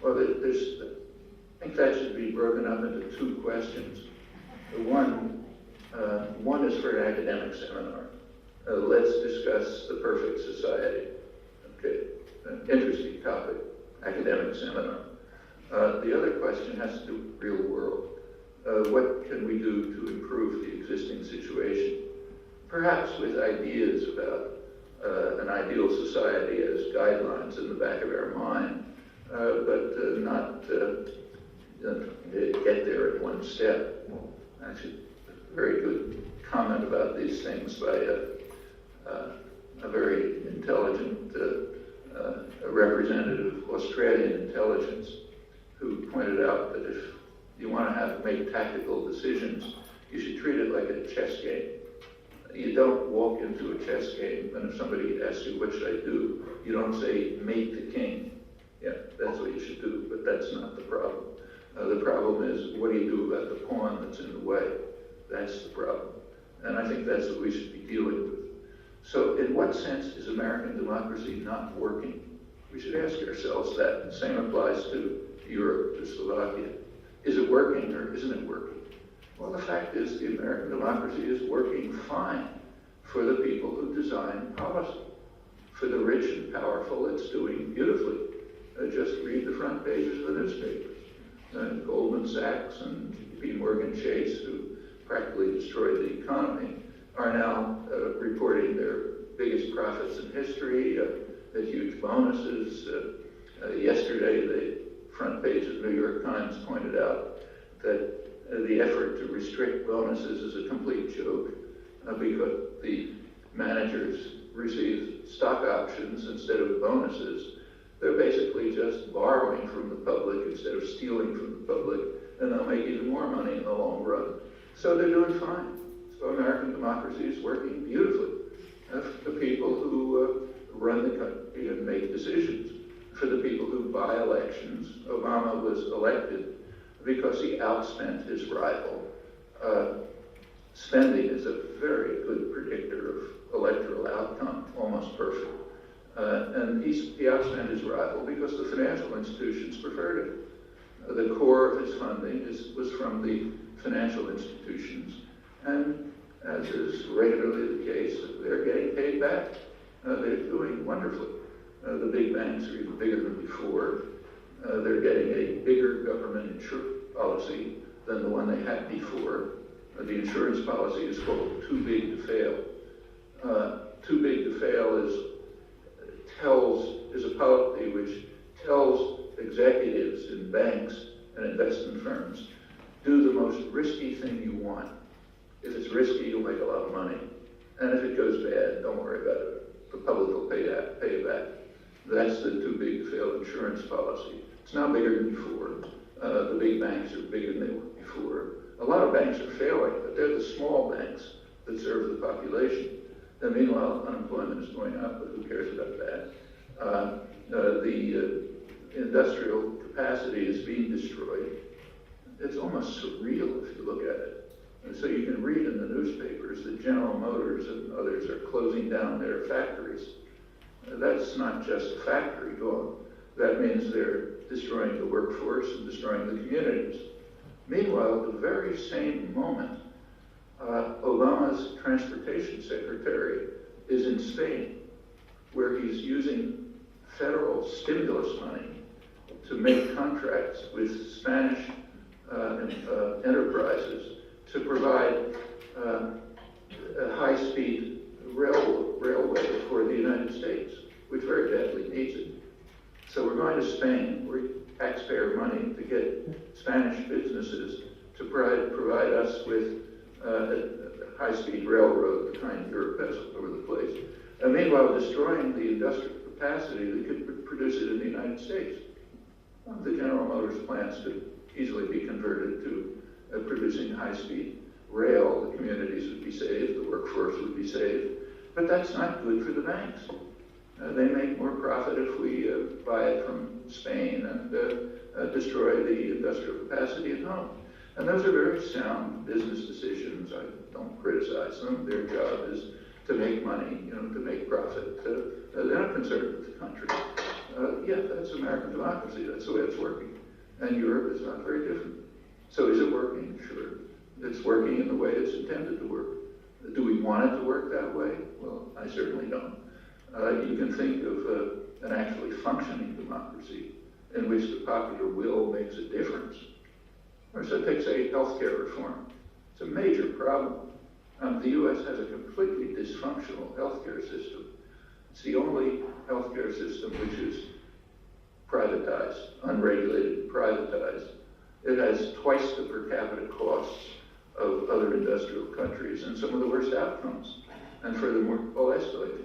Well, I think that should be broken up into two questions. One is for an academic seminar. Let's discuss the perfect society. Okay, an interesting topic, academic seminar. The other question has to do with real world. What can we do to improve the existing situation? Perhaps with ideas about an ideal society as guidelines in the back of our mind, but not get there in one step. Actually, a very good comment about these things by a very intelligent representative of Australian intelligence, who pointed out that if you want to make tactical decisions, you should treat it like a chess game. You don't walk into a chess game, and if somebody asks you, what should I do? You don't say, mate the king. Yeah, that's what you should do, but that's not the problem. The problem is, what do you do about the pawn that's in the way? That's the problem. And I think that's what we should be dealing with. So in what sense is American democracy not working? We should ask ourselves that. The same applies to Europe, to Slovakia. Is it working or isn't it working? Well, the fact is the American democracy is working fine for the people who design policy. For the rich and powerful, it's doing beautifully. Just read the front pages of the newspapers. Goldman Sachs and JP Morgan Chase, who practically destroyed the economy, are now reporting their biggest profits in history, the huge bonuses. Yesterday, the front page of the New York Times pointed out that the effort to restrict bonuses is a complete joke because the managers receive stock options instead of bonuses. They're basically just borrowing from the public instead of stealing from the public, and they'll make even more money in the long run. So they're doing fine. So American democracy is working beautifully. For the people who run the country and make decisions, for the people who buy elections. Obama was elected because he outspent his rival. Spending is a very good predictor of electoral outcome, almost perfect. And he outspent his rival because the financial institutions preferred it. The core of his funding was from the financial institutions. And as is regularly the case, they're getting paid back. They're doing wonderfully. The big banks are even bigger than before. They're getting a bigger government insurance policy than the one they had before. The insurance policy is called too big to fail. Too big to fail is a policy which tells executives in banks and investment firms, do the most risky thing you want. If it's risky, you'll make a lot of money. And if it goes bad, don't worry about it. The public will pay it back. That's the too big to fail insurance policy. It's now bigger than before. The big banks are bigger than they were before. A lot of banks are failing, but they're the small banks that serve the population. And meanwhile, unemployment is going up, but who cares about that? The industrial capacity is being destroyed. It's almost surreal if you look at it. And so you can read in the newspapers that General Motors and others are closing down their factories. That's not just a factory gone. That means they're destroying the workforce and destroying the communities. Meanwhile, at the very same moment, Obama's transportation secretary is in Spain, where he's using federal stimulus money to make contracts with Spanish enterprises to provide a high-speed railway for the United States, which very badly needs it. So we're going to Spain, we're taxpayer money to get Spanish businesses to provide us with a high-speed railroad, the kind Europe has all over the place. And meanwhile, destroying the industrial capacity that could produce it in the United States. The General Motors plants could easily be converted to producing high-speed rail. The communities would be saved, the workforce would be saved. But that's not good for the banks. They make more profit if we buy it from Spain and destroy the industrial capacity at home. And those are very sound business decisions. I don't criticize them. Their job is to make money, to make profit. They're not concerned with the country. Yeah, that's American democracy. That's the way it's working. And Europe is not very different. So is it working? Sure. It's working in the way it's intended to work. Do we want it to work that way? Well, I certainly don't. You can think of an actually functioning democracy in which the popular will makes a difference. Or so take, say, healthcare reform. It's a major problem. The US has a completely dysfunctional healthcare system. It's the only healthcare system which is privatized, unregulated, privatized. It has twice the per capita costs of other industrial countries and some of the worst outcomes. And furthermore, all escalating.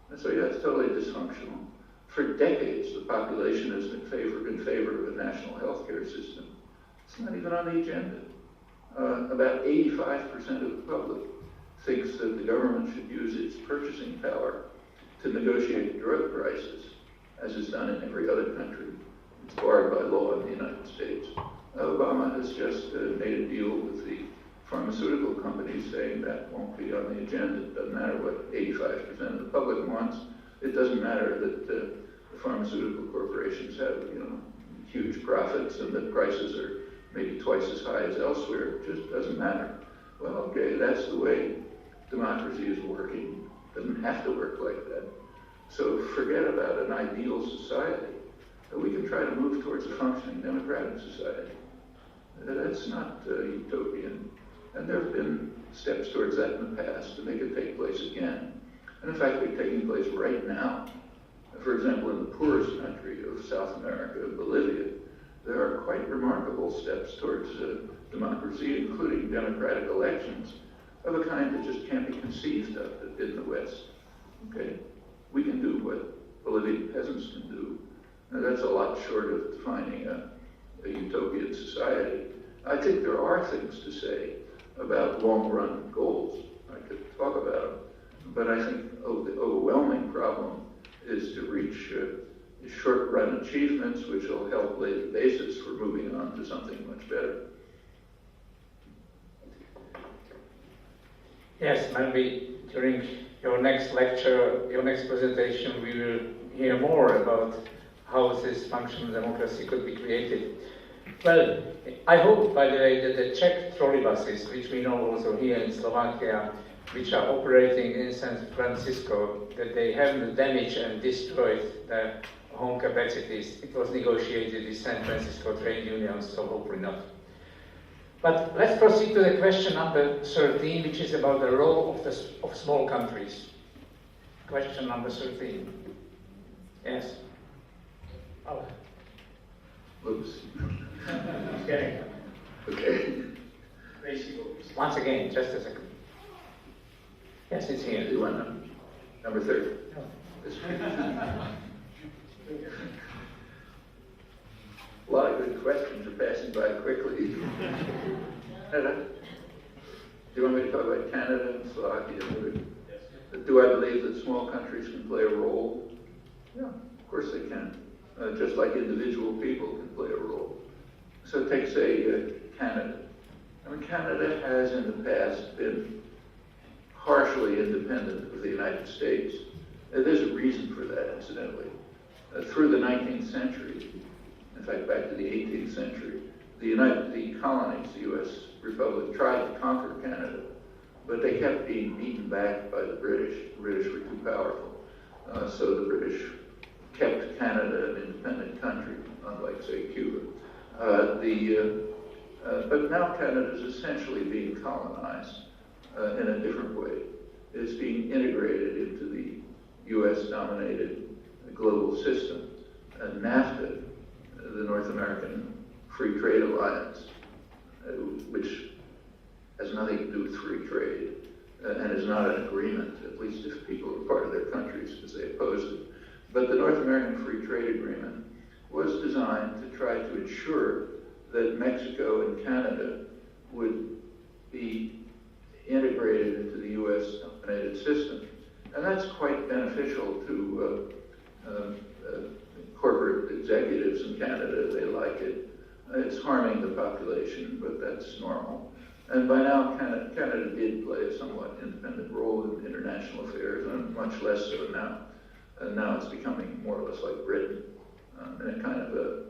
And so yeah, it's totally dysfunctional. For decades, the population has been in favor of a national healthcare system. It's not even on the agenda. About 85% of the public thinks that the government should use its purchasing power to negotiate drug prices, as is done in every other country. It's barred by law in the United States. Obama has just made a deal with the pharmaceutical companies saying that won't be on the agenda. It doesn't matter what 85% of the public wants. It doesn't matter that the pharmaceutical corporations have, huge profits and that prices are maybe twice as high as elsewhere. It just doesn't matter. Well, okay, that's the way democracy is working. It doesn't have to work like that. So forget about an ideal society. We can try to move towards a functioning democratic society. That's not utopian. And there have been steps towards that in the past, and they could take place again. And in fact, they're taking place right now. For example, in the poorest country of South America, Bolivia, there are quite remarkable steps towards democracy, including democratic elections of a kind that just can't be conceived of in the West. Okay? We can do what Bolivian peasants can do. Now, that's a lot short of defining a utopian society. I think there are things to say about long-run goals. I could talk about them. But I think the overwhelming problem is to reach short-run achievements which will help lay the basis for moving on to something much better. Yes, maybe during your next lecture, your next presentation, we will hear more about how this functional democracy could be created. Well, I hope, by the way, that the Czech trolleybuses, which we know also here in Slovakia, which are operating in San Francisco, that they haven't damaged and destroyed the home capacities. It was negotiated with San Francisco trade unions, so hopefully not. But let's proceed to the question number 13, which is about the role of small countries. Question number 13. Yes. Oh. Oops. Okay. Okay. Once again, just a second. Yes, it's here. Do you want number 30? No. A lot of good questions are passing by quickly. Canada? Do you want me to talk about Canada and Slovakia? Yes. Do I believe that small countries can play a role? Yeah, of course they can. Just like individual people can play a role. So take, say, Canada. I mean, Canada has in the past been partially independent of the United States. There's a reason for that, incidentally. Through the 19th century, in fact, back to the 18th century, the colonies, the U.S. Republic, tried to conquer Canada, but they kept being beaten back by the British. The British were too powerful. So the British kept Canada an independent country, unlike, say, Cuba. But now Canada is essentially being colonized in a different way. It's being integrated into the U.S.-dominated global system. NAFTA, the North American Free Trade Alliance, which has nothing to do with free trade and is not an agreement, at least if people are part of their countries, because they opposed it. But the North American Free Trade Agreement was designed to try to ensure that Mexico and Canada would be integrated into the U.S.-dominated system. And that's quite beneficial to corporate executives in Canada. They like it. It's harming the population, but that's normal. And by now, Canada did play a somewhat independent role in international affairs, and much less so now. And now it's becoming more or less like Britain, in a kind of a